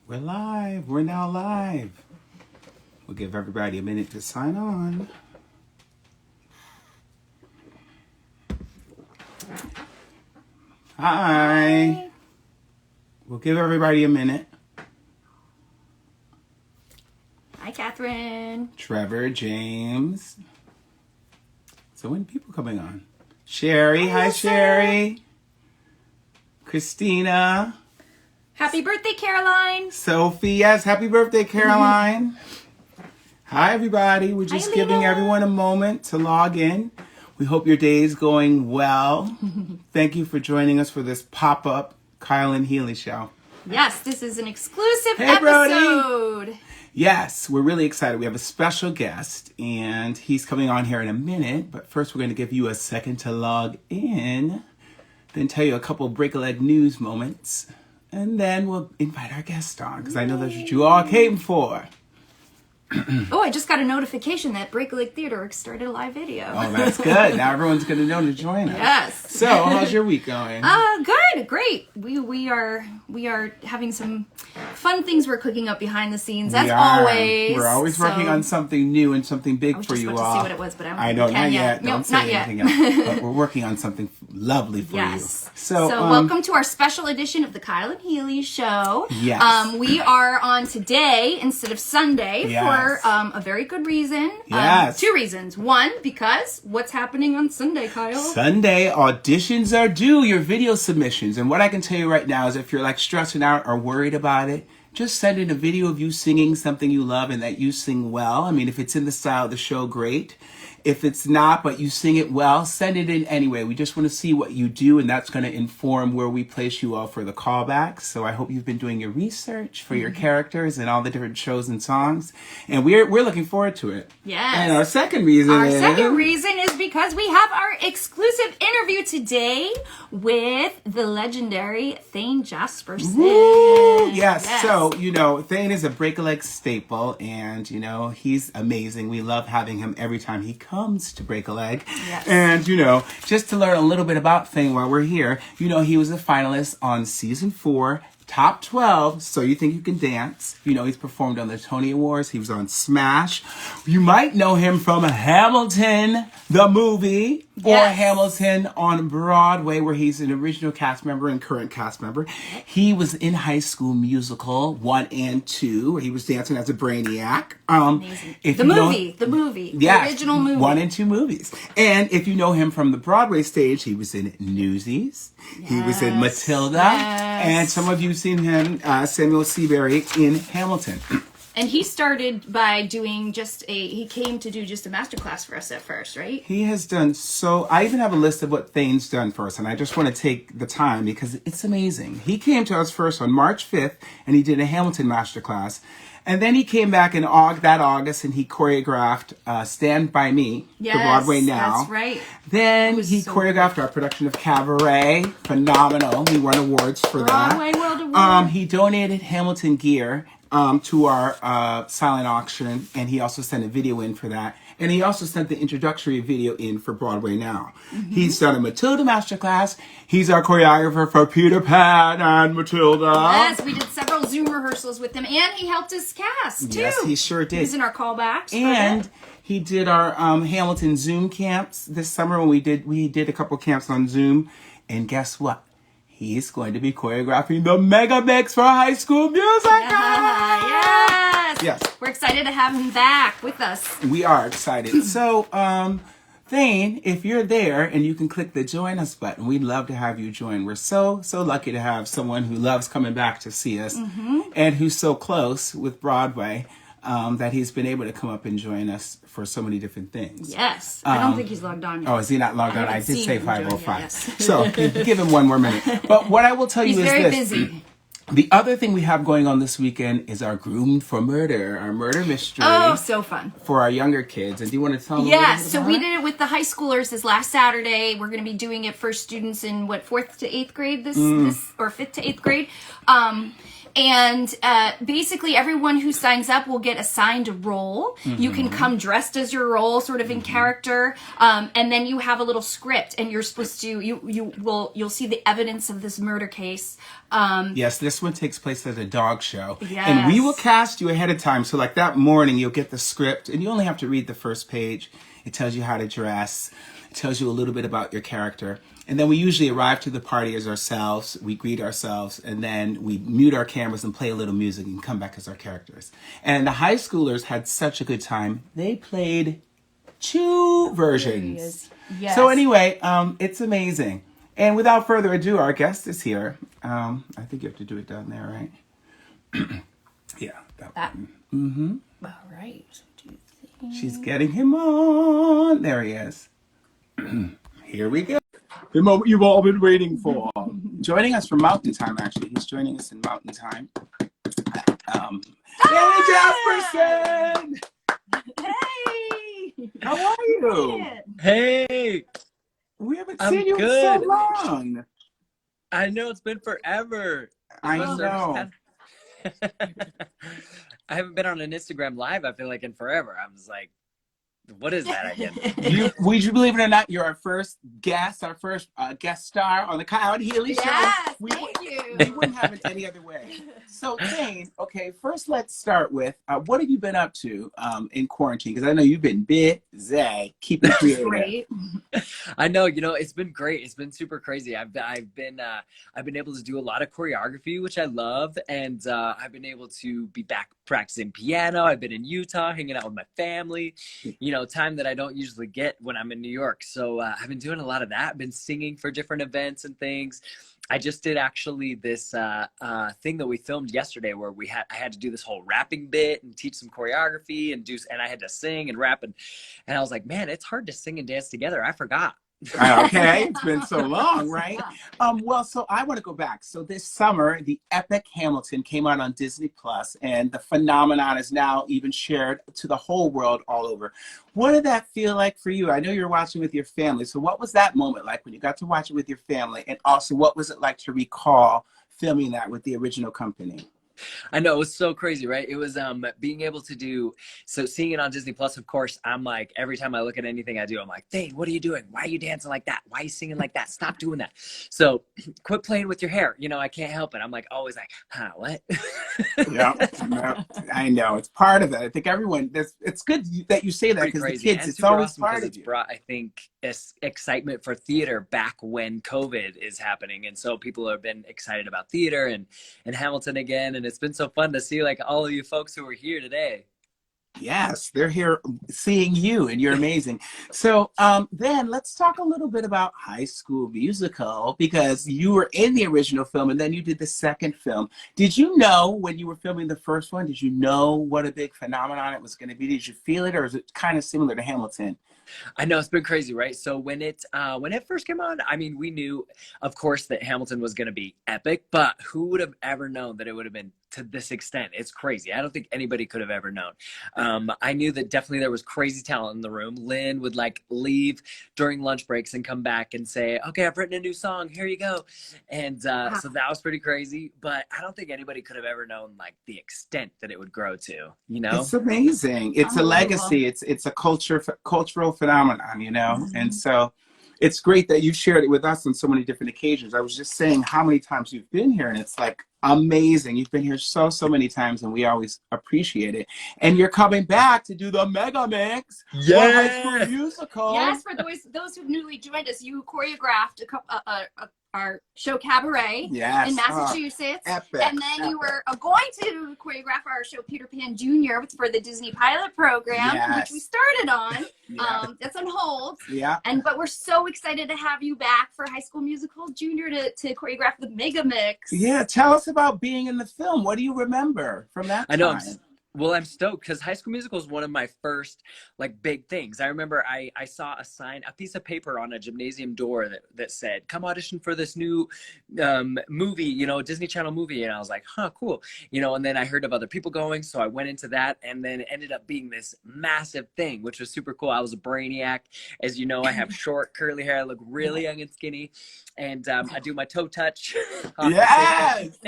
We're live. We're now live. We'll give everybody a minute to sign on. Hi. We'll give everybody a minute. Hi, Catherine. Trevor, James. So when people coming on? Sherry. Hi, Sherry. Christina. Happy birthday, Caroline. Sophie. Yes, happy birthday, Caroline. Hi, everybody. We're just giving everyone a moment to log in. We hope your day is going well. Thank you for joining us for this pop-up Kyle and Healy show. Yes, this is an exclusive episode. Brody. Yes, we're really excited. We have a special guest, and he's coming on here in a minute. But first, we're going to give you a second to log in, then tell you a couple break-a-leg news moments, and then we'll invite our guest on, because I know that's what you all came for. Oh, I just got a notification that Break Lake Theater started a live video. Oh, that's good. Now everyone's going to know to join us. Yes. So, how's your week going? Good, great. We are having some fun things we're cooking up behind the scenes as always. We're always working on something new and something big for you all. I was just about to see what it was, but I know, not yet. Don't nope, say not anything yet. else. But we're working on something lovely for you. So welcome to our special edition of the Kyle and Healy show. Yes. We are on today instead of Sunday for a very good reason. Yes. Two reasons. One, because what's happening on Sunday, Kyle? Sunday, auditions are due, your video submissions. And what I can tell you right now is if you're like stressing out or worried about it, just send in a video of you singing something you love and that you sing well. I mean, if it's in the style of the show, great. If it's not, but you sing it well, send it in anyway. We just want to see what you do, and that's going to inform where we place you all for the callbacks. So I hope you've been doing your research for your characters and all the different shows and songs. And we're looking forward to it. Yes. And our second reason is because we have our exclusive interview today with the legendary Thayne Jasperson. Woo! Yes. So, Thayne is a break-a-leg staple, and, he's amazing. We love having him every time he comes to Break a Leg. Yes. And, just to learn a little bit about Thayne while we're here, he was a finalist on season 4, Top 12, So You Think You Can Dance. He's performed on the Tony Awards. He was on Smash. You might know him from Hamilton, the movie, or Hamilton on Broadway, where he's an original cast member and current cast member. He was in High School Musical 1 and 2, where he was dancing as a brainiac. Amazing. The movie. Yes, the original movie. 1 and 2 movies. And if you know him from the Broadway stage, he was in Newsies. Yes. He was in Matilda. Yes. And some of you seen him, Samuel Seabury, in Hamilton. And he started by doing he came to do just a masterclass for us at first, right? He has done I even have a list of what Thayne's done for us, and I just want to take the time because it's amazing. He came to us first on March 5th, and he did a Hamilton masterclass. And then he came back in that August, and he choreographed Stand By Me for Broadway Now. That's right. Then he choreographed our production of Cabaret. Phenomenal. He won awards for Broadway World Award. He donated Hamilton gear to our silent auction, and he also sent a video in for that. And he also sent the introductory video in for Broadway Now. Mm-hmm. He's done a Matilda masterclass. He's our choreographer for Peter Pan and Matilda. Yes, we did several Zoom rehearsals with him, and he helped us cast, too. Yes, he sure did. He was in our callbacks. And he did our Hamilton Zoom camps this summer when we did a couple camps on Zoom. And guess what? He's going to be choreographing the Mega Mix for High School Musical. Yes. We're excited to have him back with us. We are excited. So, Thayne, if you're there and you can click the Join Us button, we'd love to have you join. We're so lucky to have someone who loves coming back to see us and who's so close with Broadway that he's been able to come up and join us for so many different things. Yes. I don't think he's logged on yet. Oh, is he not logged on? I did say 5:05. Yes. So give him one more minute. But what I will tell you is this. He's very busy. The other thing we have going on this weekend is our Groomed for Murder, our murder mystery. Oh, so fun. For our younger kids. And do you want to tell them Yes, so we did it with the high schoolers this last Saturday. We're going to be doing it for students in 4th to 8th grade or 5th to 8th grade. And basically, everyone who signs up will get assigned a role. You can come dressed as your role, sort of in character, and then you have a little script, and you're supposed to you'll see the evidence of this murder case. Yes, this one takes place at a dog show. Yes. And we will cast you ahead of time. So like that morning, you'll get the script, and you only have to read the first page. It tells you how to dress. It tells you a little bit about your character. And then we usually arrive to the party as ourselves. We greet ourselves, and then we mute our cameras and play a little music and come back as our characters. And the high schoolers had such a good time. They played 2 versions. Yes. So anyway, it's amazing. And without further ado, our guest is here. I think you have to do it down there, right? Yeah. That. Mm-hmm. All right. She's getting him on. There he is. Here we go. The moment you've all been waiting for. Joining us from Mountain Time, actually. He's joining us in Mountain Time. Thayne Jasperson! Hey! How are you? Hey! We haven't I'm seen you good. in so long. I know it's been forever. I know. I haven't been on an Instagram live, I feel like, in forever. I was like, what is that again? Would you believe it or not, you're our first guest star on the Kyle and Healy show. Yes, We you. wouldn't have it any other way. So, Thayne, okay, first let's start with, what have you been up to in quarantine? Because I know you've been busy keeping creative. Great. I know, it's been great. It's been super crazy. I've been able to do a lot of choreography, which I love, and I've been able to be back practicing piano. I've been in Utah, hanging out with my family. Time that I don't usually get when I'm in New York. So I've been doing a lot of that. I've been singing for different events and things. I just did actually this thing that we filmed yesterday where I had to do this whole rapping bit and teach some choreography and I had to sing and rap and I was like, man, it's hard to sing and dance together. I forgot. Okay, it's been so long, right? Well, so I want to go back. So this summer, the epic Hamilton came out on Disney Plus, and the phenomenon is now even shared to the whole world all over. What did that feel like for you? I know you're watching with your family. So what was that moment like when you got to watch it with your family? And also, what was it like to recall filming that with the original company? I know, it was so crazy, right? It was being able to seeing it on Disney Plus, of course, I'm like, every time I look at anything I do, I'm like, Thayne, what are you doing? Why are you dancing like that? Why are you singing like that? Stop doing that. So quit playing with your hair. I can't help it. I'm like, always like, what? Yeah, I know. It's part of it. I think everyone, it's good that you say that because the kids, and it's always awesome part of it's you. brought, I think, excitement for theater back when COVID is happening. And so people have been excited about theater and Hamilton again. And it's been so fun to see like all of you folks who are here today. Yes, they're here seeing you and you're amazing. So then let's talk a little bit about High School Musical because you were in the original film and then you did the second film. Did you know when you were filming the first one, did you know what a big phenomenon it was going to be? Did you feel it or is it kind of similar to Hamilton? I know, it's been crazy, right? So when it first came on, I mean, we knew, of course, that Hamilton was going to be epic, but who would have ever known that it would have been to this extent? It's crazy. I don't think anybody could have ever known. I knew that definitely there was crazy talent in the room. Lynn would like leave during lunch breaks and come back and say, okay, I've written a new song. Here you go. And so that was pretty crazy, but I don't think anybody could have ever known like the extent that it would grow to, It's amazing. It's a legacy. It's a cultural phenomenon, Mm-hmm. And so it's great that you shared it with us on so many different occasions. I was just saying how many times you've been here and it's like amazing. You've been here so many times and we always appreciate it. And you're coming back to do the mega mix. Yeah. High School Musical. Yes, for those who've newly joined us, you choreographed our show Cabaret in Massachusetts. Epic, and then you were going to choreograph our show Peter Pan Jr. for the Disney pilot program, which we started on. That's on hold. Yeah. But we're so excited to have you back for High School Musical Junior to choreograph the mega mix. Yeah, tell us about being in the film. What do you remember from that time? I know. I'm stoked because High School Musical is one of my first like big things. I remember I saw a piece of paper on a gymnasium door that said, come audition for this new movie, Disney Channel movie. And I was like, huh, cool. And then I heard of other people going. So I went into that and then it ended up being this massive thing, which was super cool. I was a brainiac. As you know, I have short curly hair. I look really young and skinny. And I do my toe touch. Yes.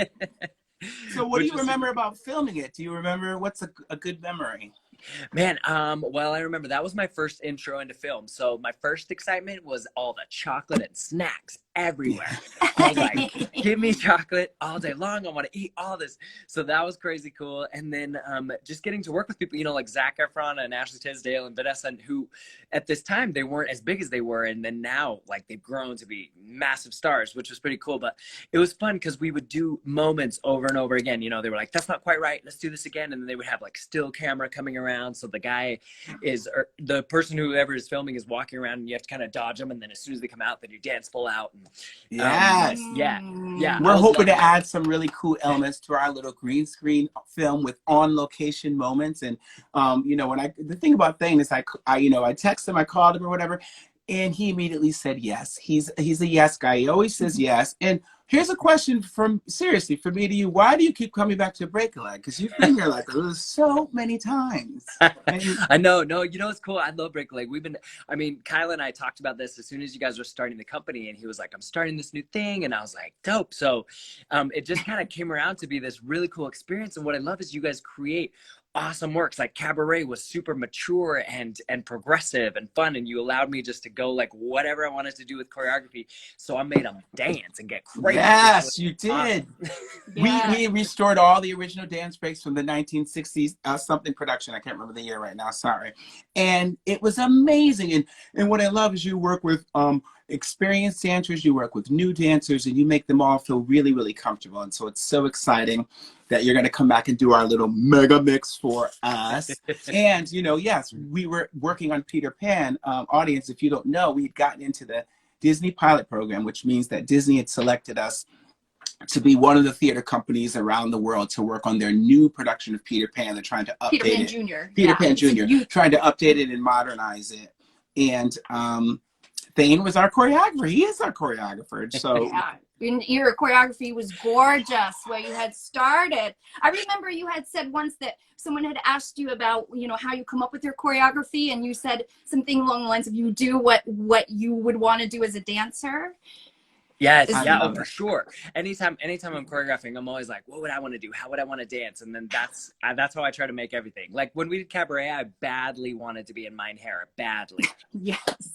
So what do which you was super remember cool. about filming it? Do you remember what's a good memory? Man, well, I remember that was my first intro into film. So my first excitement was all the chocolate and snacks everywhere. I was like, give me chocolate all day long. I want to eat all this. So that was crazy cool. And then just getting to work with people, you know, like Zac Efron and Ashley Tisdale and Vanessa, who at this time they weren't as big as they were. And then now, like, they've grown to be massive stars, which was pretty cool. But it was fun because we would do moments over and over again. You know, they were like, that's not quite right. Let's do this again. And then they would have like still camera coming around. So the guy is, or the person whoever is filming is walking around and you have to kind of dodge them. And then as soon as they come out, then you dance full out. And, Yes. yeah, yeah, I We're was hoping to loving it. add some really cool elements to our little green screen film with on location moments. And, you know, the thing about Thayne is I text him, I called him or whatever, and he immediately said yes. He's a yes guy. He always says yes. And here's a question seriously, from me to you. Why do you keep coming back to Break a Leg? Because you've been here like so many times. And I know. No, you know, it's cool. I love Break a Leg. Kyle and I talked about this as soon as you guys were starting the company, and he was like, I'm starting this new thing. And I was like, dope. So it just kind of came around to be this really cool experience. And what I love is you guys create awesome works. Like Cabaret was super mature and progressive and fun, and you allowed me just to go like whatever I wanted to do with choreography. So I made them dance and get crazy, which was yes, you did. awesome. Yeah. We restored all the original dance breaks from the 1960s something production. I can't remember the year right now. Sorry. And it was amazing. And what I love is you work with experienced dancers, you work with new dancers, and you make them all feel really, really comfortable. And so it's so exciting that you're going to come back and do our little mega mix for us. And, you know, yes, we were working on Peter Pan. Audience, if you don't know, we had gotten into the Disney pilot program, which means that Disney had selected us to be one of the theater companies around the world to work on their new production of Peter Pan. They're trying to update Peter Pan it. Jr. Peter Yeah, Pan it's a Jr. youth. Trying to update it and modernize it. And Thayne was our choreographer. He is our choreographer. So Yeah. Your choreography was gorgeous where you had started. I remember you had said once that someone had asked you about, you know, how you come up with your choreography, and you said something along the lines of you do what you would want to do as a dancer. Yes, I yeah, oh love for it. sure. Anytime I'm choreographing, I'm always like, what would I want to do? How would I want to dance? And then that's how I try to make everything. Like when we did Cabaret, I badly wanted to be in Mein Herr, badly. Yes.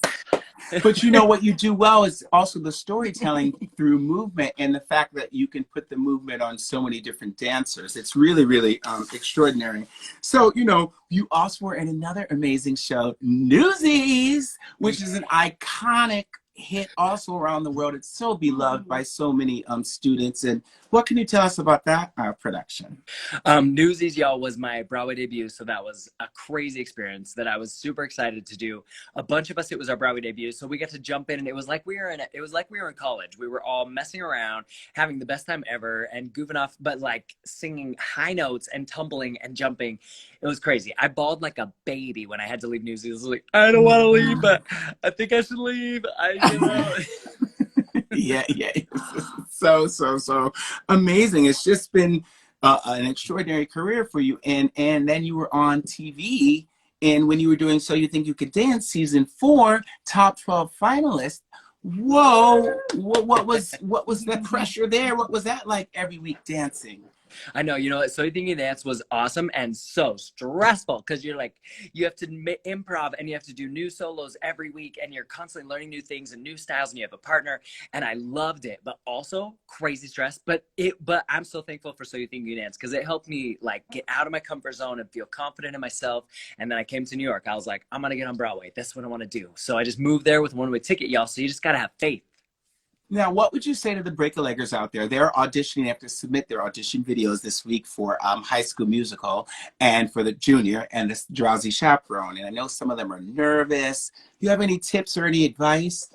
But you know what you do well is also the storytelling through movement and the fact that you can put the movement on so many different dancers. It's really, really extraordinary. So, you know, you also were in another amazing show, Newsies, which is an iconic hit also around the world. It's so beloved by so many students. And what can you tell us about that production? Newsies, y'all, was my Broadway debut, so that was a crazy experience that I was super excited to do. A bunch of us, it was our Broadway debut, so we got to jump in, and it was like we were in college. We were all messing around, having the best time ever, and goofing off, but like singing high notes and tumbling and jumping. It was crazy. I bawled like a baby when I had to leave Newsies. I was like, I don't want to leave, but I think I should leave. Yeah, yeah. So amazing. It's just been an extraordinary career for you. And then you were on TV, and when you were doing So You Think You Could Dance, season 4, top 12 finalist. Whoa, what was the pressure there? What was that like every week dancing? I know, you know, So You Think You Can Dance was awesome and so stressful because you're like, you have to improv and you have to do new solos every week, and you're constantly learning new things and new styles, and you have a partner, and I loved it, but also crazy stress. But I'm so thankful for So You Think You Can Dance because it helped me like get out of my comfort zone and feel confident in myself. And then I came to New York. I was like, I'm gonna get on Broadway. That's what I want to do. So I just moved there with a one-way ticket, y'all. So you just gotta have faith. Now, what would you say to the Break-a-Leggers out there? They're auditioning. They have to submit their audition videos this week for High School Musical and for the Junior and the Drowsy Chaperone. And I know some of them are nervous. Do you have any tips or any advice?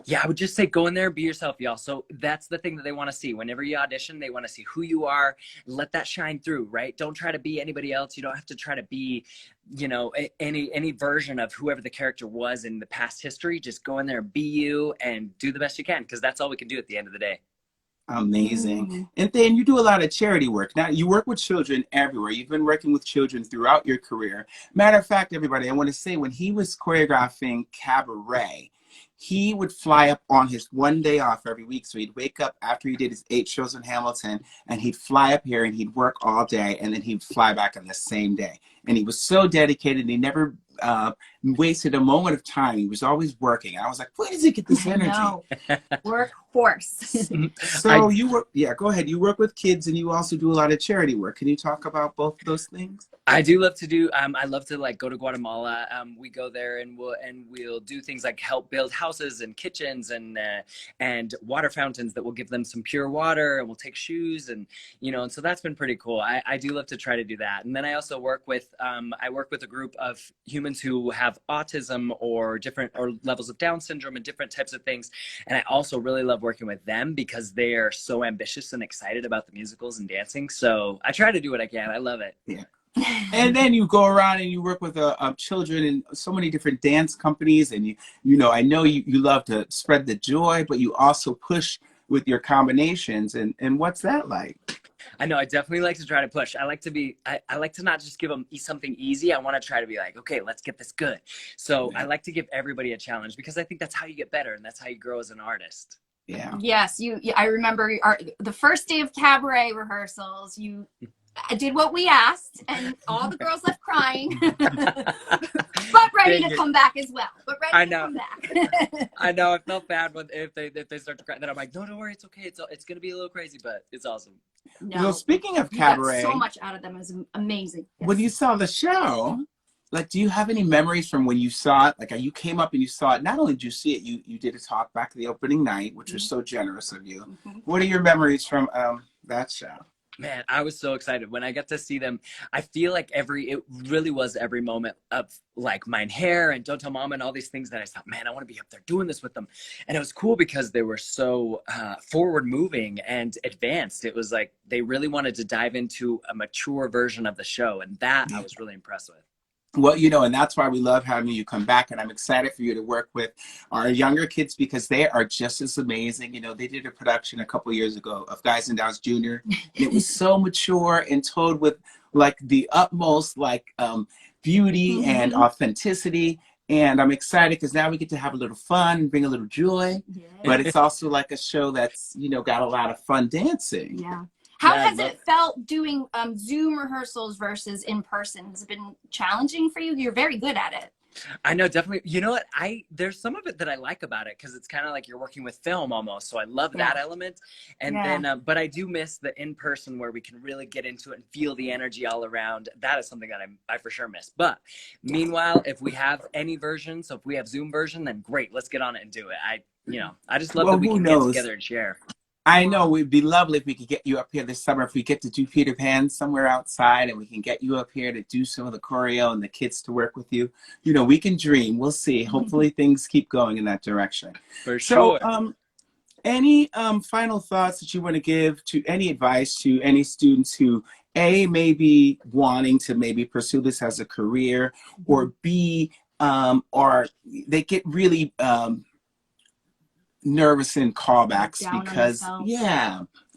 Yeah, I would just say go in there and be yourself, y'all. So that's the thing that they want to see. Whenever you audition, they want to see who you are. Let that shine through, right? Don't try to be anybody else. You don't have to try to be, you know, any version of whoever the character was in the past history. Just go in there, be you, and do the best you can, because that's all we can do at the end of the day. Amazing. And then you do a lot of charity work. Now, you work with children everywhere. You've been working with children throughout your career. Matter of fact, everybody, I want to say when he was choreographing Cabaret, he would fly up on his one day off every week. So he'd wake up after he did his 8 shows in Hamilton, and he'd fly up here and he'd work all day, and then he'd fly back on the same day. And he was so dedicated. He never wasted a moment of time. He was always working. I was like, where does he get this energy? Workhorse. So you work, yeah, go ahead. You work with kids and you also do a lot of charity work. Can you talk about both of those things? I do love to do. I love to like go to Guatemala. We go there and we'll do things like help build houses and kitchens and water fountains that will give them some pure water, and we'll take shoes and and so that's been pretty cool. I do love to try to do that. And then I also work with a group of humans who have autism or levels of Down syndrome and different types of things. And I also really love working with them because they are so ambitious and excited about the musicals and dancing. So I try to do what I can. I love it. Yeah. And then you go around and you work with children in so many different dance companies, and I know you love to spread the joy, but you also push with your combinations. And what's that like? I know I definitely like to try to push. I like to not just give them something easy. I want to try to be like, okay, let's get this good. So I like to give everybody a challenge because I think that's how you get better and that's how you grow as an artist. Yeah. Yes, I remember the first day of cabaret rehearsals. I did what we asked, and all the girls left crying, but ready to come back as well. But ready to come back. I know. I felt bad if they start to cry. Then I'm like, no, don't worry, it's okay. It's gonna be a little crazy, but it's awesome. No, well, speaking of cabaret, got so much out of them. It was amazing. Yes. When you saw the show, like, do you have any memories from when you saw it? Like, you came up and you saw it. Not only did you see it, you did a talk back to the opening night, which was so generous of you. Mm-hmm. What are your memories from that show? Man, I was so excited when I got to see them. I feel like it really was every moment of like Mine Hair and Don't Tell Mama and all these things that I thought, man, I want to be up there doing this with them. And it was cool because they were so forward moving and advanced. It was like they really wanted to dive into a mature version of the show. And that I was really impressed with. Well, and that's why we love having you come back. And I'm excited for you to work with our younger kids because they are just as amazing. They did a production a couple of years ago of Guys and Dolls Jr. And it was so mature and told with like the utmost beauty and authenticity. And I'm excited because now we get to have a little fun and bring a little joy. Yeah. But it's also like a show that's, got a lot of fun dancing. Yeah. How has it felt doing Zoom rehearsals versus in person? Has it been challenging for you? You're very good at it. I know, definitely. You know what? There's some of it that I like about it because it's kind of like you're working with film almost. So I love that element. And then, but I do miss the in-person where we can really get into it and feel the energy all around. That is something that I for sure miss. But meanwhile, if we have any version, so if we have Zoom version, then great, let's get on it and do it. I just love that we can get together and share. I know it'd be lovely if we could get you up here this summer, if we get to do Peter Pan somewhere outside and we can get you up here to do some of the choreo and the kids to work with you. We can dream. We'll see. Hopefully things keep going in that direction. For sure. So any final thoughts that you want to give to any advice to any students who may be wanting to maybe pursue this as a career, or B, or they get really nervous in callbacks because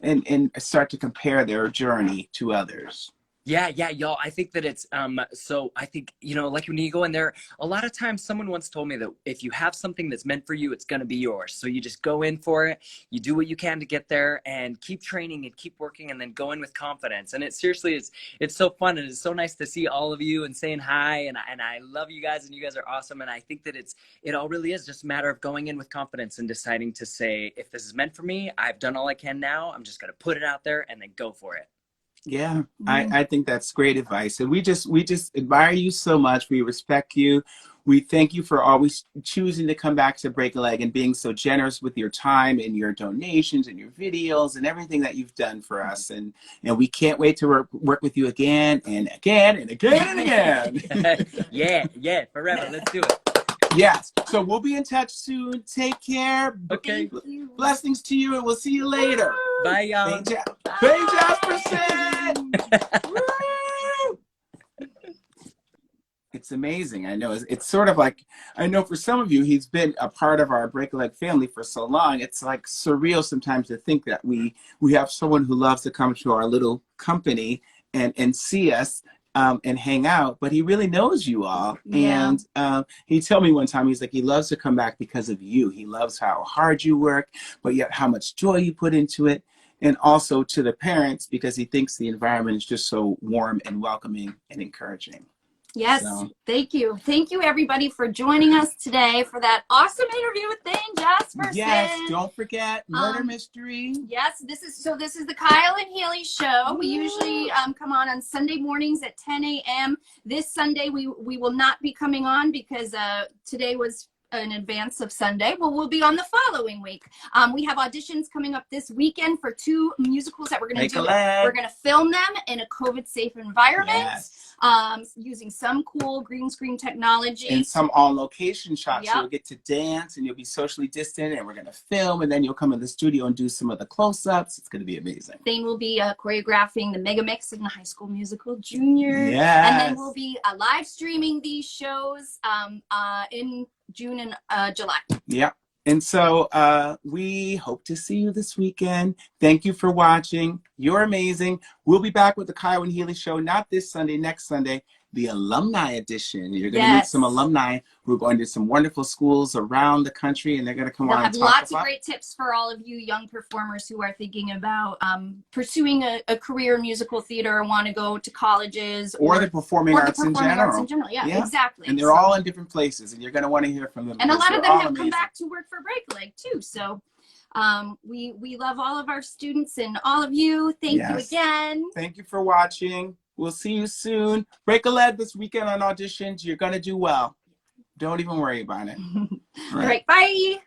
and start to compare their journey to others? Yeah, y'all. I think that it's so I think, like when you go in there, a lot of times someone once told me that if you have something that's meant for you, it's going to be yours. So you just go in for it. You do what you can to get there and keep training and keep working and then go in with confidence. And it seriously is, it's so fun. And it's so nice to see all of you and saying hi. And I love you guys and you guys are awesome. And I think that it all really is just a matter of going in with confidence and deciding to say, if this is meant for me, I've done all I can now. I'm just going to put it out there and then go for it. Yeah, I think that's great advice. And we just admire you so much. We respect you. We thank you for always choosing to come back to Break a Leg and being so generous with your time and your donations and your videos and everything that you've done for us. And we can't wait to work with you again and again and again and again. Yeah, forever. Let's do it. Yes. So we'll be in touch soon. Take care. Okay. Blessings to you, and we'll see you later. Bye, y'all. Thayne Jasperson. Woo! It's amazing. I know it's sort of like, I know for some of you, he's been a part of our Break a Leg family for so long. It's like surreal sometimes to think that we have someone who loves to come to our little company and see us and hang out, but he really knows you all. Yeah. And he told me one time, he's like, he loves to come back because of you. He loves how hard you work, but yet how much joy you put into it. And also to the parents, because he thinks the environment is just so warm and welcoming and encouraging. Yes, So. Thank you. Thank you, everybody, for joining us today for that awesome interview with Thayne Jasperson. Yes, don't forget Murder Mystery. Yes, this is the Kyle and Healy show. We usually come on Sunday mornings at 10 a.m. This Sunday we will not be coming on because today was in advance of Sunday. Well, we'll be on the following week. We have auditions coming up this weekend for 2 musicals that we're going to do. We're going to film them in a COVID-safe environment. Yes. Using some cool green screen technology. And some on-location shots. Yep. So you'll get to dance and you'll be socially distant, and we're going to film, and then you'll come in the studio and do some of the close-ups. It's going to be amazing. Thayne will be choreographing the Mega Mix in the High School Musical Junior. Yes. And then we'll be live streaming these shows in June and July. Yeah. And so we hope to see you this weekend. Thank you for watching. You're amazing. We'll be back with the Kyle and Healy show, not this Sunday, next Sunday, the alumni edition. You're going to meet some alumni who are going to some wonderful schools around the country, and they're going to come on and talk about. They'll have lots of great tips for all of you young performers who are thinking about pursuing a career in musical theater and want to go to colleges. Or the performing arts in general. Yeah, exactly. And they're all in different places, and you're going to want to hear from them. And a lot of them have come back to work for Break Leg, too. So we love all of our students and all of you. Thank you again. Thank you for watching. We'll see you soon. Break a leg this weekend on auditions. You're going to do well. Don't even worry about it. All right. Bye.